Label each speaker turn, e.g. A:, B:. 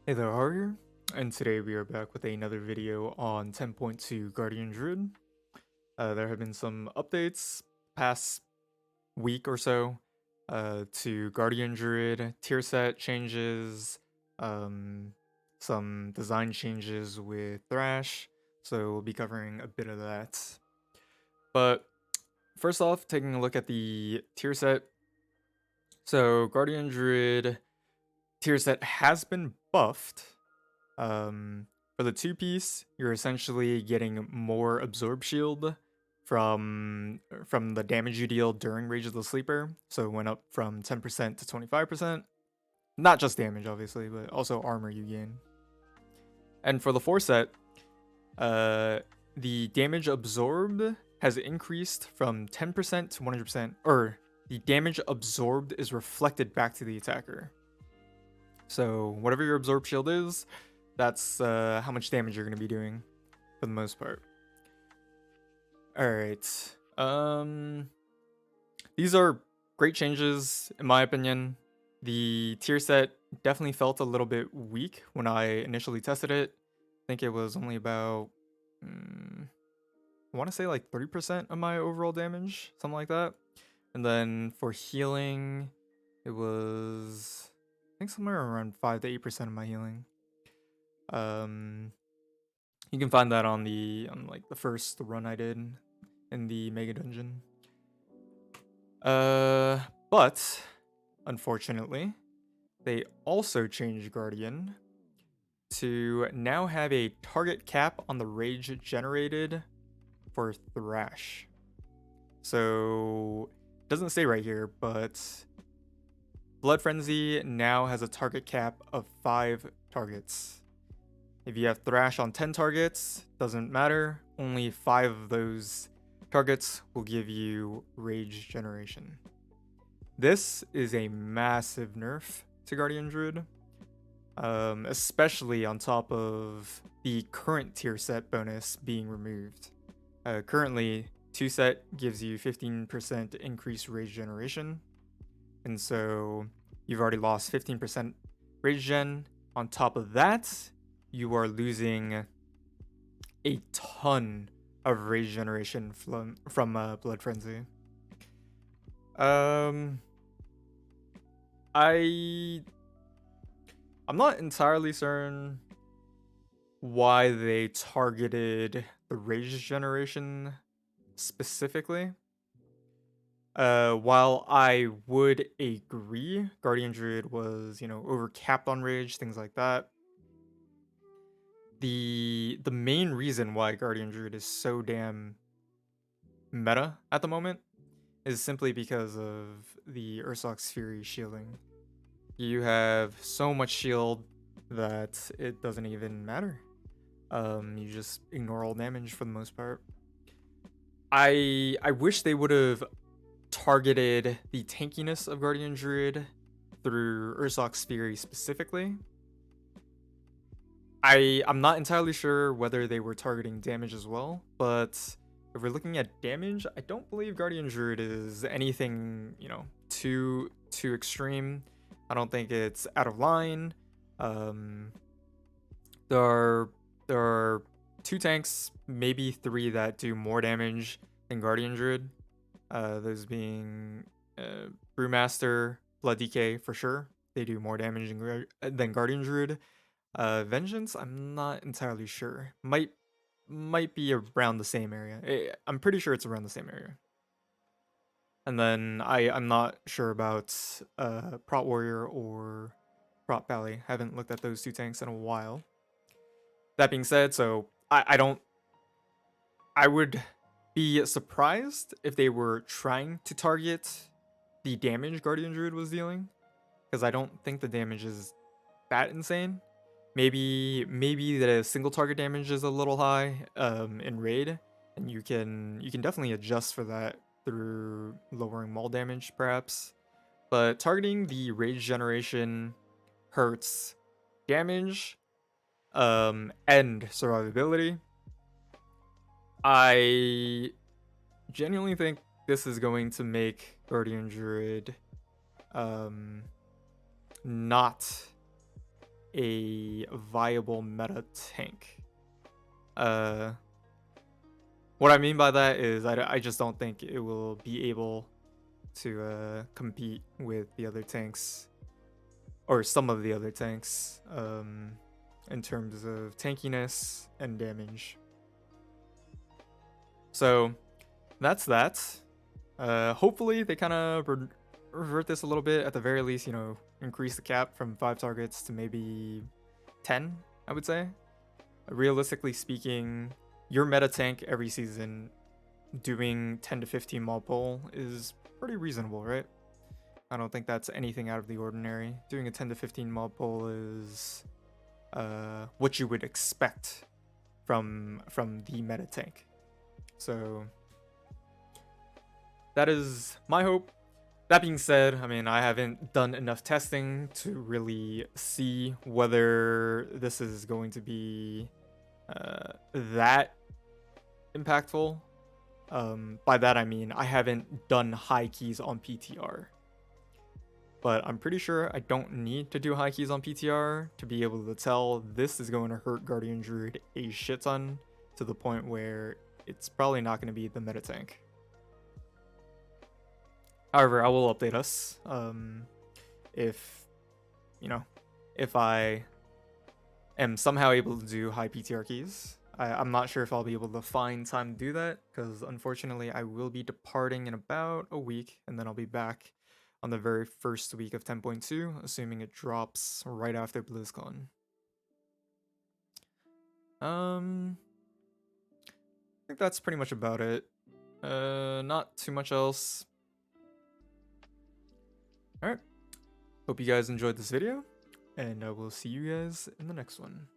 A: Hey there, how are you? And today we are back with another video on 10.2 Guardian Druid. There have been some updates past week or so to Guardian Druid, tier set changes, um, some design changes with Thrash, so we'll be covering a bit of that. But first off, taking a look at the tier set. So Guardian Druid tier set has been buffed. For the two piece, you're essentially getting more absorb shield from the damage you deal during Rage of the Sleeper. So it went up from 10% to 25%. Not just damage, obviously, but also armor you gain. And for the 4 set, the damage absorbed has increased from 10% to 100%, or the damage absorbed is reflected back to the attacker. So whatever your absorb shield is, that's how much damage you're going to be doing for the most part. Alright. These are great changes, in my opinion. The tier set definitely felt a little bit weak when I initially tested it. I think it was only about, I want to say like 30% of my overall damage, something like that. And then for healing, it was, I think somewhere around 5 to 8% of my healing. You can find that on like the first run I did in the Mega Dungeon. But unfortunately, they also changed Guardian to now have a target cap on the rage generated for Thrash. So it doesn't say right here, but Blood Frenzy now has a target cap of 5 targets. If you have Thrash on 10 targets, doesn't matter, only 5 of those targets will give you Rage Generation. This is a massive nerf to Guardian Druid, especially on top of the current tier set bonus being removed. Currently, 2 set gives you 15% increased Rage Generation, and so you've already lost 15% Rage Gen. On top of that, you are losing a ton of rage generation from Blood Frenzy. I'm not entirely certain why they targeted the rage generation specifically. While I would agree, Guardian Druid was, overcapped on rage, things like that. The main reason why Guardian Druid is so damn meta at the moment is simply because of the Ursox Fury shielding. You have so much shield that it doesn't even matter. You just ignore all damage for the most part. I wish they would have targeted the tankiness of Guardian Druid through Ursox Fury specifically. I'm not entirely sure whether they were targeting damage as well, but if we're looking at damage, I don't believe Guardian Druid is anything, too extreme. I don't think it's out of line. There are 2 tanks, maybe 3 that do more damage than Guardian Druid. Those being Brewmaster, Blood DK for sure. They do more damage than Guardian Druid. Vengeance, I'm not entirely sure. Might be around the same area. I'm pretty sure it's around the same area. And then I'm not sure about Prot Warrior or Prot Valley. Haven't looked at those 2 tanks in a while. That being said, so I would be surprised if they were trying to target the damage Guardian Druid was dealing, because I don't think the damage is that insane. Maybe the single target damage is a little high in raid, and you can definitely adjust for that through lowering maul damage perhaps. But targeting the rage generation hurts damage and survivability. I genuinely think this is going to make Guardian Druid not a viable meta tank. What I mean by that is I just don't think it will be able to compete with the other tanks, or some of the other tanks, in terms of tankiness and damage. So that's that. Hopefully they kind of revert this a little bit. At the very least, you know, increase the cap from 5 targets to maybe 10, I would say. Realistically speaking, your meta tank every season doing 10 to 15 mob pull is pretty reasonable, right? I don't think that's anything out of the ordinary. Doing a 10 to 15 mob pull is what you would expect from the meta tank. So that is my hope. That being said, I mean, I haven't done enough testing to really see whether this is going to be that impactful. By that I mean I haven't done high keys on PTR, but I'm pretty sure I don't need to do high keys on PTR to be able to tell this is going to hurt Guardian Druid a shit ton, to the point where it's probably not going to be the meta tank. However, I will update us if, you know, if I am somehow able to do high PTR keys. I'm not sure if I'll be able to find time to do that, because unfortunately I will be departing in about a week, and then I'll be back on the very first week of 10.2, assuming it drops right after BlizzCon. I think that's pretty much about it. Not too much else. Alright, hope you guys enjoyed this video, and I will see you guys in the next one.